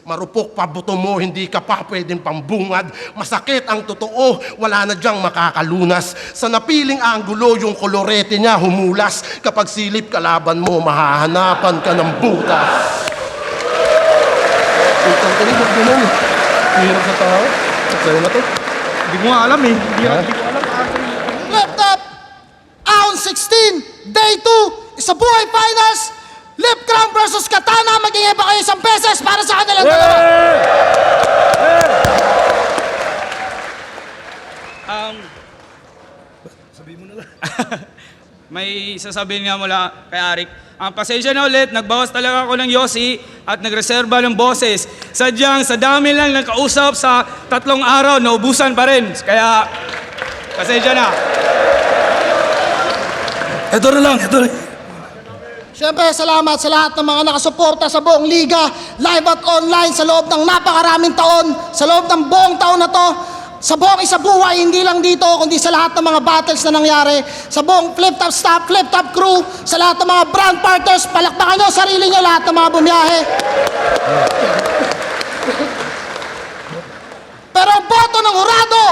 Marupok pa buto mo, hindi ka pa pwedeng pambungad. Masakit ang totoo, wala na diyang makakalunas. Sa napiling anggulo, yung kolorete niya humulas. Kapag silip kalaban mo, mahahanapan ka ng butas. Itang kanina, ganun. Hirap sa tao. Sa'yo na to. Hindi ko nga alam eh. Hindi ko alam. Flip Top, Round 16, Day 2, isa buhay finals. Lip Crown versus Katana, maging iba kayo isang beses para sa kanilang dalawa. May sasabihin nga mula kay Arik. Pasensya na ulit, nagbawas talaga ako ng Yossi at nagreserba ng boses. Sadyang sa dami lang nagkausap sa 3 araw, naubusan pa rin. Kaya, pasensya na. Ito na lang. Siyempre, salamat sa lahat ng mga nakasuporta sa buong liga, live at online, sa loob ng napakaraming taon, sa loob ng buong taon na to, sa buong isabuhay, hindi lang dito, kundi sa lahat ng mga battles na nangyari, sa buong Flip Top staff, Flip Top crew, sa lahat ng mga brand partners, palakpakan nyo sarili nyo, lahat ng mga bumiyahe. Pero ang boto ng hurado,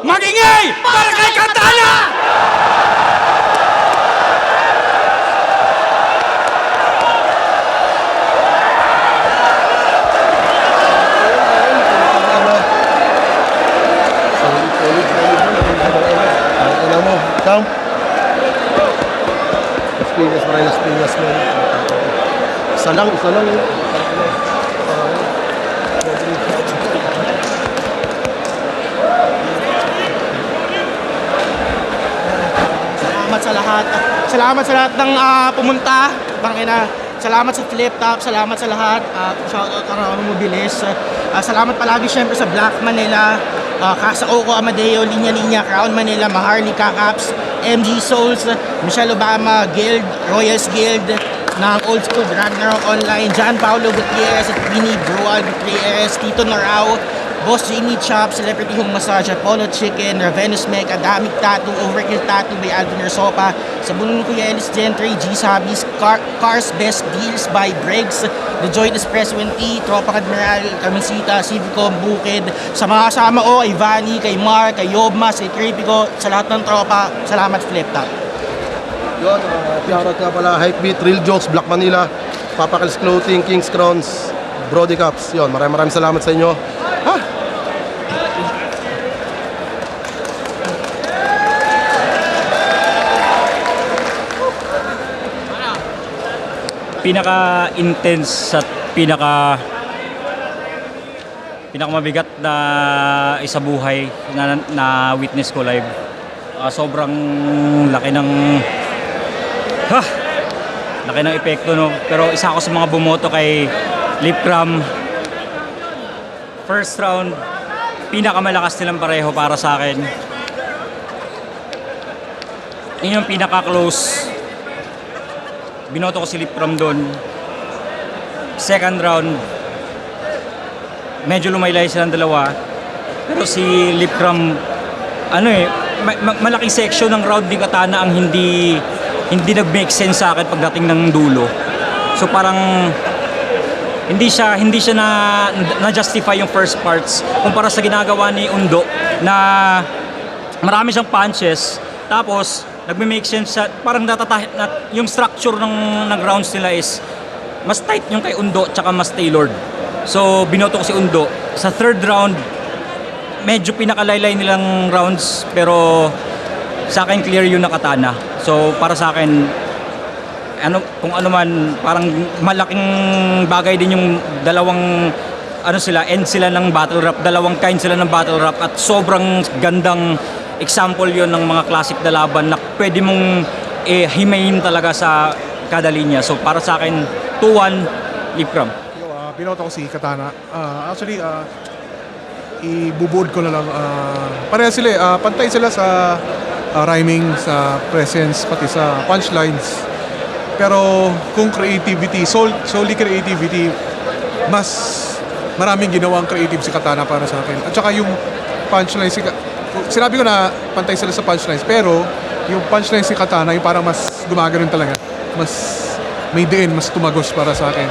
4-3! Magingay! Para kay Katana! Come. Las Piñas, man. Isa lang yun. Salamat sa lahat ng pumunta. Salamat sa Flip Top, salamat sa lahat. Shoutout ang Mobilis. Salamat palagi syempre sa Black Manila, Casa Oco, Amadeo, Linya Linya, Crown Manila, Maharlika, Caps, MG Souls, Michelle Obama, Guild, Royals Guild, ng Old School, Ragnarok Online, John Paulo Gutierrez at Vinny Brual Gutierrez, Tito Norao, Boss Jimmy Chop, Celebrity Home Massage, Apollo Chicken, Ravenous Meg, Adamic Tattoo, Overkill Tattoo by Alvin Ersopa, sa Bulong Kuya Ellis Gentry, G Sabis, Cars Best Deals by Briggs, The Joint Espresso and Tea, Tropang Admiral, Kamisita, Civicom, Bukid, sa mga kasama ko, kay Vanny, kay Mark, kay Yobmas, kay Creepico, sa lahat ng tropa, salamat Flip Top. Yun, shoutout nga pala, Hypebeat, Real Jokes, Black Manila, Papa Kels Clothing, Kings Crowns, Brody Cups. Yun, maraming salamat sa inyo. Pinaka-intense at pinaka-mabigat na isa buhay na witness ko live. Sobrang laki ng epekto, no? Pero isa ako sa mga bumoto kay Lipcram. First round, pinakamalakas nilang pareho para sa akin. Yun yung pinaka-close. Binoto ko si Lipcram doon. Second round, medyo lumaylay silang dalawa. Pero si Lipcram, malaking section ng round ni Katana ang hindi nag-make sense sa akin pagdating ng dulo. So parang hindi siya na justify yung first parts kumpara sa ginagawa ni Undo na marami siyang punches tapos nagme-make sense siya, parang yung structure ng rounds nila is mas tight yung kay Undo tsaka mas tailored. So binoto ko si Undo. Sa third round medyo pinakalaylay nilang rounds pero sa akin clear yung nakatana. So para sa akin kung ano man parang malaking bagay din yung dalawang end sila ng battle rap, dalawang kind sila ng battle rap at sobrang gandang example yon ng mga classic na laban na pwede mong himayin talaga sa kada linya. So para sa akin 2-1 Lipcram. Binoto ko si Katana. Actually, ibubuod ko na lang. Pareha sila, pantay sila sa rhyming, sa presence, pati sa punchlines. Pero kung creativity, solely creativity, mas maraming ginawang creative si Katana para sa akin. At saka yung punchlines, sinabi ko na pantay sila sa punchlines, pero yung punchlines si Katana, yung parang mas gumagano'n talaga. Mas may diin, mas tumagos para sa akin.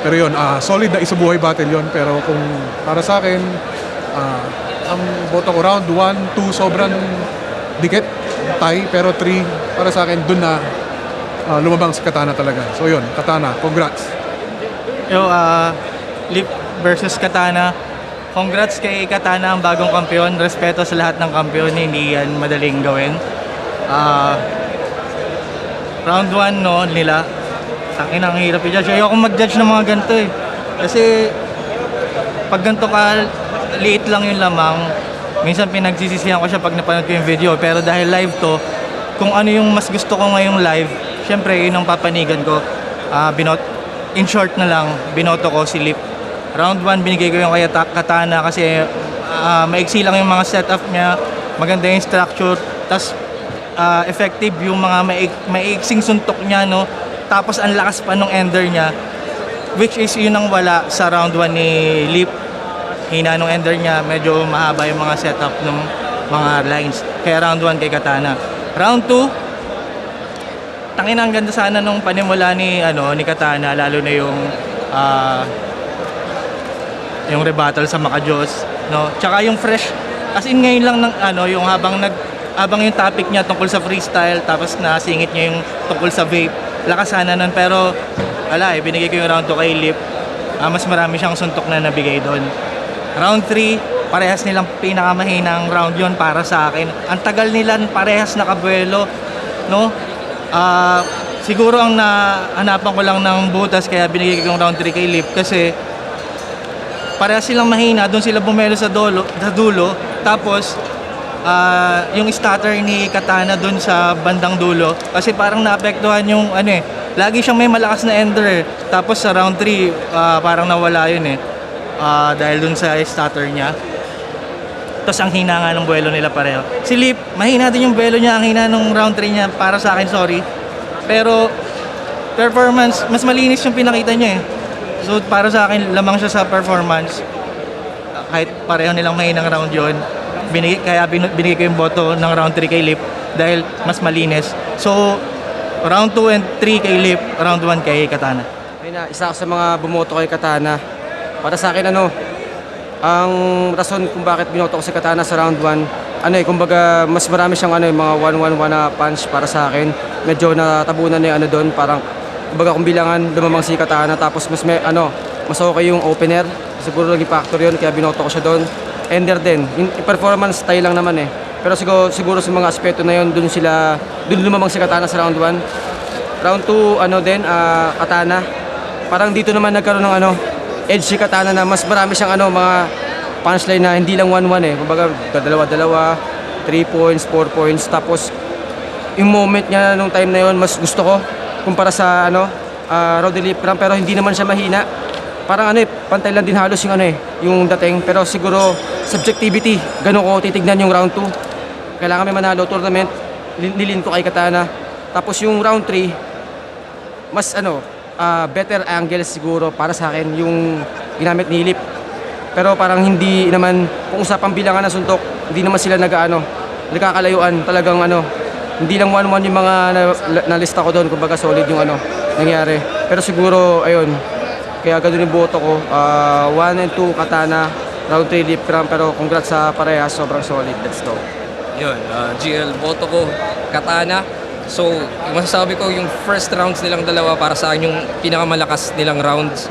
Pero yun, solid na isabuhay battle yun. Pero kung para sa akin, ang boto ko round 1, 2, sobrang dikit, tie. Pero 3, para sa akin, dun na lumabang si Katana talaga. So yun, Katana, congrats. Lip versus Katana. Congrats kay Katana, ang bagong kampiyon. Respeto sa lahat ng kampiyon, hindi yan madaling gawin. Round 1 no, nila. Takin ang hirap i-judge. Ayoko mag-judge ng mga ganito eh. Kasi pag ganito ka, liit lang yung lamang. Minsan pinagsisisihan ko siya pag napanood ko yung video. Pero dahil live to, kung ano yung mas gusto ko ngayong live, syempre yun ang papanigan ko. In short na lang, binoto ko si Lip. Round 1 binigay ko yung kay Katana kasi maiksi lang yung mga setup niya, maganda yung structure, tas effective yung mga maiksing suntok niya, no? Tapos ang lakas pa nung ender niya, which is yun ang wala sa round 1 ni Lip. Hina nung ender niya, medyo mahaba yung mga setup ng mga lines. Kaya round 1 kay Katana. Round 2, tangina ang ganda sana nung panimula ni Katana, lalo na yung rebuttal sa Makajos, no? Tsaka yung fresh, as in ngayon lang ng yung habang yung topic niya tungkol sa freestyle, tapos nasingit niya yung tungkol sa vape. Lakas sana nun, pero wala binigay ko yung round 2 kay Lip. Mas marami siyang suntok na nabigay doon. Round 3, parehas nilang pinakamahinang round yon para sa akin. Ang tagal nila parehas nakabuelo, no? Siguro ang nahanapan ko lang ng butas kaya binigay ko yung round 3 kay Lip kasi parehas silang mahina, doon sila bumelo sa dulo. Tapos yung stutter ni Katana doon sa bandang dulo kasi parang naapektuhan yung lagi siyang may malakas na ender tapos sa round 3 parang nawala yun dahil doon sa stutter niya. Tapos ang hina nga ng buwelo nila pareho. Si Lip, mahina din yung buwelo niya, ang hina ng round 3 niya para sa akin, sorry. Pero performance, mas malinis yung pinakita niya So para sa akin, lamang siya sa performance. Kahit pareho nilang mahinang round yon, kaya binigay ko yung boto ng round 3 kay Lip dahil mas malinis. So round 2 and 3 kay Lip, round 1 kay Katana. Ayun na, isa ako sa mga bumoto kay Katana. Para sa akin ang rason kung bakit binoto ko si Katana sa round 1, kumbaga mas marami siyang mga 1-1-1 na punch para sa akin. Medyo natabunan na yung doon, parang kumbaga kung bilangan lumamang si Katana tapos mas mas okay yung opener. Siguro naging factor yun kaya binoto ko siya doon. Ender din. Yung performance style lang naman Pero siguro sa mga aspeto na yun, doon lumamang si Katana sa round 1. Round 2 Katana. Parang dito naman nagkaroon ng edge si Katana na mas marami siyang mga punchline na hindi lang 1-1 Kumbaga dalawa-dalawa, 3 points, 4 points. Tapos yung moment niya nung time na yun, mas gusto ko kumpara sa Roddy Lipcram, pero hindi naman siya mahina. Parang pantay lang din halos yung dating. Pero siguro subjectivity, ganun ko titignan yung round 2. Kailangan may manalo tournament, nilin ko kay Katana. Tapos yung round 3, mas better angle siguro para sa akin yung ginamit ni Lip. Pero parang hindi naman, kung usapang bilangan na suntok, hindi naman sila nagkakalayuan. Talagang hindi lang 1-1 yung mga nalista ko doon, kumbaga solid yung nangyari. Pero siguro, ayun, Kaya ganun yung boto ko. 1 and 2 Katana, round 3 Lip Cram, pero congrats sa parehas, sobrang solid. Let's go. Yun, GL, boto ko, Katana. So, yung masasabi ko, yung first rounds nilang dalawa para sa akin yung pinakamalakas nilang rounds.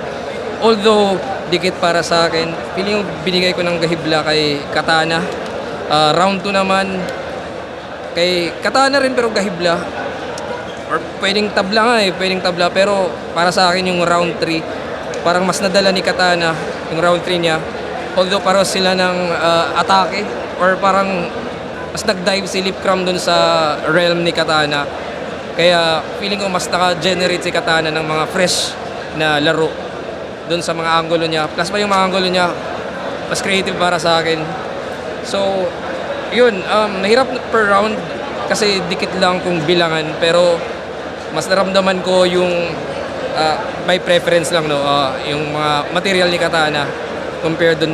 Although, dikit para sa akin, feeling yung binigay ko ng gahibla kay Katana. Round 2 naman, kay Katana rin pero gahibla. Or pwedeng tabla nga pwedeng tabla. Pero para sa akin yung round 3, parang mas nadala ni Katana yung round 3 niya. Although parang sila ng atake or parang mas nag-dive si Lip Cram dun sa realm ni Katana. Kaya feeling ko mas naka-generate si Katana ng mga fresh na laro dun sa mga angulo niya. Plus pa yung mga angulo niya, mas creative para sa akin. So, yun, nahirap per round kasi dikit lang kung bilangan. Pero mas naramdaman ko yung by preference lang, no, yung mga material ni Katana compared dun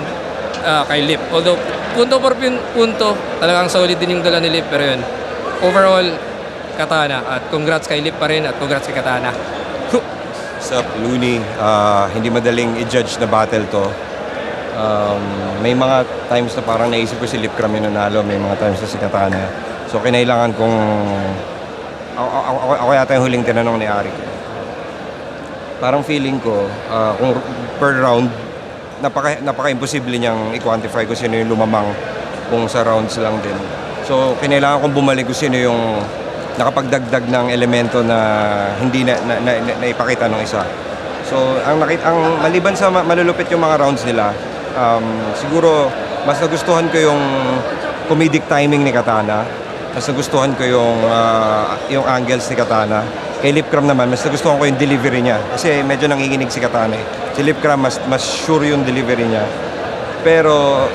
kay Lip. Although, punto por punto, talagang solid din yung dala ni Lip. Pero yun, overall, Katana. At congrats kay Lip pa rin at congrats kay Katana. What's up, Looney? Hindi madaling i-judge na battle to. May mga times na parang naisip ko si Lip Cram yung nanalo, may mga times na si Katana. So, kinailangan kong... Ako yata yung huling tinanong ni Arik. Parang feeling ko, kung per round, napaka-imposible niyang i-quantify kung sino yung lumamang kung sa rounds lang din. So, kinailangan kong bumalik kung sino yung nakapagdagdag ng elemento na hindi na ipakita ng isa. So, ang maliban sa malulupit yung mga rounds nila, siguro mas nagustuhan ko yung comedic timing ni Katana. Mas nagustuhan ko yung angles ni Katana. Kay Lip Cram naman, mas nagustuhan ko yung delivery niya. Kasi medyo nanginginig si Katana. Si Lip Cram, mas sure yung delivery niya. Pero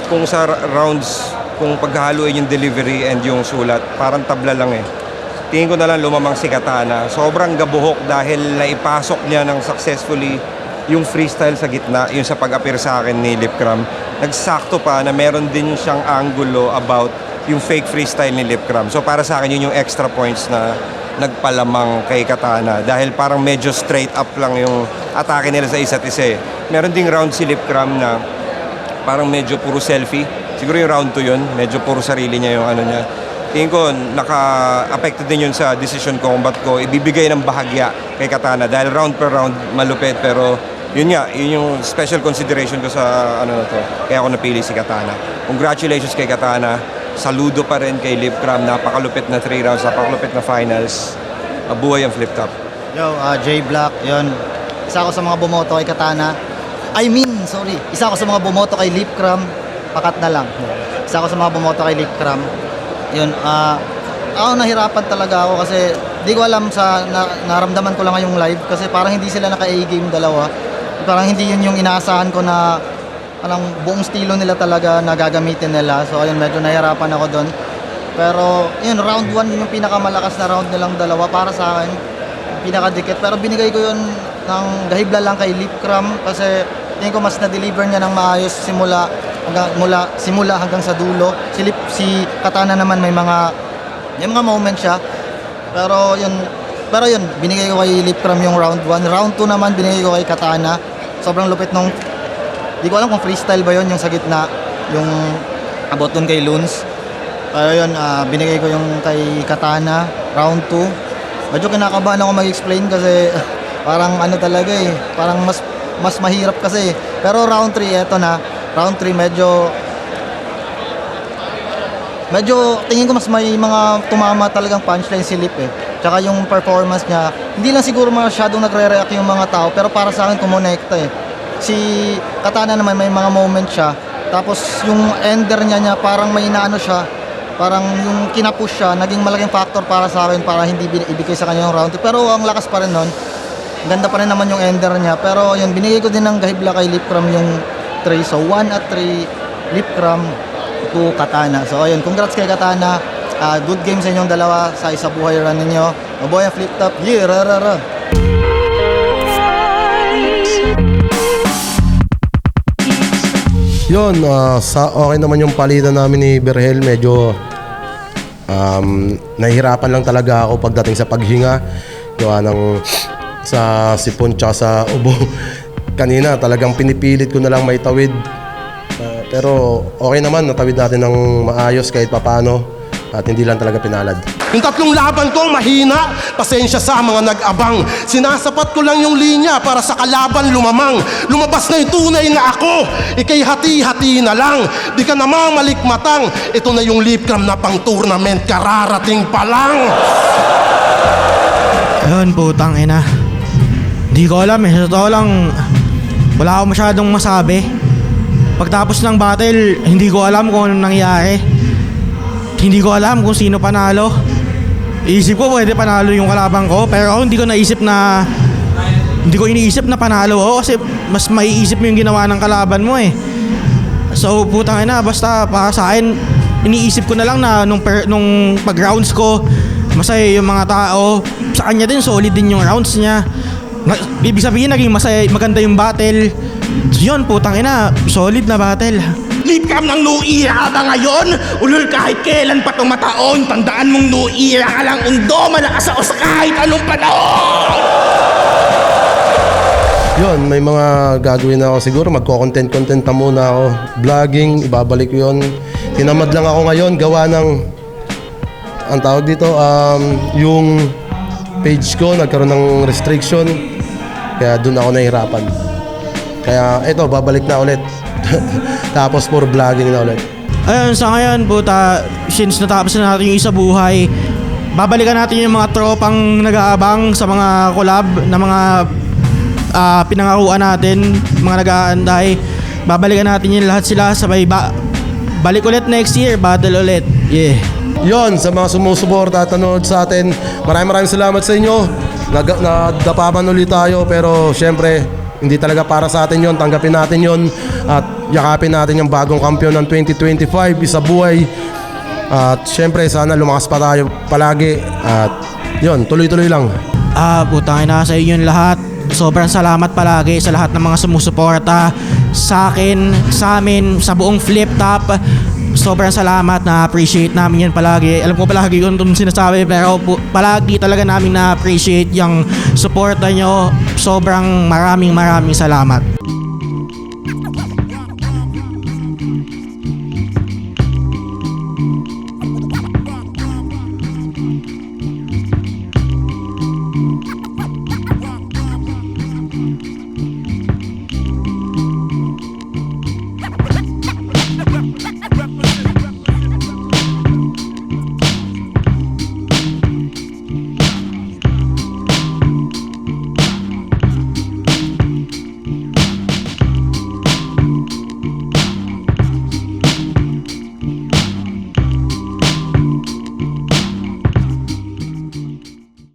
kung sa rounds, kung paghahaluin yung delivery and yung sulat, parang tabla lang eh. Tingin ko na lang lumamang si Katana. Sobrang gabuhok dahil naipasok niya ng successfully yung freestyle sa gitna, yung sa pag-appear sa akin ni Lip Cram. Nagsakto pa na meron din siyang angulo about yung fake freestyle ni Lip Cram. So para sa akin yun yung extra points na nagpalamang kay Katana dahil parang medyo straight up lang yung atake nila sa isa't isa eh. Meron ding round si Lip Cram na parang medyo puro selfie. Siguro yung round 2 yun, medyo puro sarili niya yung ano niya. Tingin ko, naka-affected din yun sa decision ko kung ba't ko ibibigay ng bahagya kay Katana. Dahil round per round, malupit. Pero yun nga, yun yung special consideration ko sa ano na to. Kaya ako napili si Katana. Congratulations kay Katana. Saludo pa rin kay Lip Cram. Napakalupit na 3 rounds, napakalupit na finals. Buhay ang flip top. Yo, J Black, yun. Isa ako sa mga bumoto kay Katana. Isa ako sa mga bumoto kay Lip Cram. Pakat na lang. Isa ako sa mga bumoto kay Lip Cram. Yun, ako nahirapan talaga ako kasi di ko alam naramdaman ko lang ngayong live kasi parang hindi sila naka-A-game dalawa. Parang hindi yun yung inaasahan ko na parang buong estilo nila talaga na gagamitin nila. So ayun, medyo nahirapan ako doon. Pero yun, round 1 yung pinakamalakas na round nilang dalawa para sa akin. Pinakadikit. Pero binigay ko yun ng gahibla lang kay Lip Cram kasi tingin ko mas na-deliver niya ng maayos simula hanggang sa dulo. Si Katana naman may mga moment siya. Pero yun, binigay ko kay Lip Cram yung round 1. Round 2 naman binigay ko kay Katana. Sobrang lupit nung, di ko alam kung freestyle ba yun yung sa gitna, yung abot dun kay Loons. Pero yun, binigay ko yung kay Katana, round 2. Medyo kinakabahan ako mag-explain kasi parang ano talaga eh, parang mas mahirap kasi. Pero round 3, eto na. Round 3 medyo tingin ko mas may mga tumama talagang punchline si Lip eh. Tsaka yung performance niya, hindi lang siguro masyadong nagre-react yung mga tao, pero para sa akin kumonekta eh. Si Katana naman may mga moment siya, tapos yung ender niya parang may inaano siya, parang yung kinapush siya, naging malaking factor para sa akin para hindi ibigay sa kanya yung round 2. Pero ang lakas pa rin nun, ganda pa rin naman yung ender niya. Pero yun, binigay ko din ng gahibla kay Lip Cram yung 3. So 1 at 3, Lip Cram, 2 Katana. So ayun, congrats kay Katana. Good game sa inyong dalawa sa isa buhay run ninyo. Mabuhay ang flip top. Yeah, rarara. Yun, okay naman yung palitan namin ni Berhel. Medyo nahihirapan lang talaga ako pagdating sa paghinga. Gawa ng sa sipon tsaka sa ubo. Kanina talagang pinipilit ko na lang may tawid. Pero okay naman, natawid natin ng maayos kahit papano at hindi lang talaga pinalad. Yung 3 laban ko, mahina. Pasensya sa mga nag-abang. Sinasapat ko lang yung linya para sa kalaban lumamang. Lumabas na yung tunay na ako. Ika'y hati-hati na lang. Di ka namang malikmatang. Ito na yung Lipcram na pang-tournament. Kararating pa lang. Ayun, putang ina. Hindi ko alam eh. Sa totoo lang, wala akong masyadong masabi. Pagtapos ng battle, hindi ko alam kung anong nangyari. Hindi ko alam kung sino panalo. Iisip ko pwede panalo yung kalaban ko, pero hindi ko iniisip na panalo ako kasi mas maiisip mo yung ginawa ng kalaban mo eh. So putang ina, basta para sa akin, iniisip ko na lang na nung pag-rounds ko, masaya yung mga tao. Sa kanya din, solid din yung rounds niya. Ibig sabihin, naging masaya, maganda yung battle. So yun, putang ina, solid na battle. Lipcram ng new era ba ngayon? Ulul kahit kailan pa tumataon. Tandaan mong new era ka lang, Undo. Malakas ako sa kahit anong panahon. Yun, may mga gagawin na ako siguro. Magko-content na muna ako. Vlogging, ibabalik ko yun. Tinamad lang ako ngayon, gawa ng ang tawag dito, yung page ko nagkaroon ng restriction. Kaya doon ako nahihirapan. Kaya ito, babalik na ulit. Tapos for vlogging na ulit. Ayun, sa ngayon, puta, since natapos na natin yung isa buhay, babalikan natin yung mga tropang nag-aabang sa mga collab na mga pinangakuan natin, mga nag-aanday. Babalikan natin yung lahat sila sabay balik ulit next year, battle ulit. Yeah. Yon, sa mga sumusuporta at nanonood sa atin, maraming salamat sa inyo. Nadapaman ulit tayo, pero syempre hindi talaga para sa atin yon. Tanggapin natin yon at yakapin natin yung bagong kampiyon ng 2025, isa buhay. At syempre sana lumakas pa tayo palagi. At yon, tuloy-tuloy lang. Putang ina, sa inyo lahat. Sobrang salamat palagi sa lahat ng mga sumusuporta sa akin, sa amin, sa buong Flip Top. Sobrang salamat, na-appreciate namin yan palagi. Alam ko palagi kung itong sinasabi, pero palagi talaga namin na-appreciate yung suporta nyo. Sobrang maraming salamat.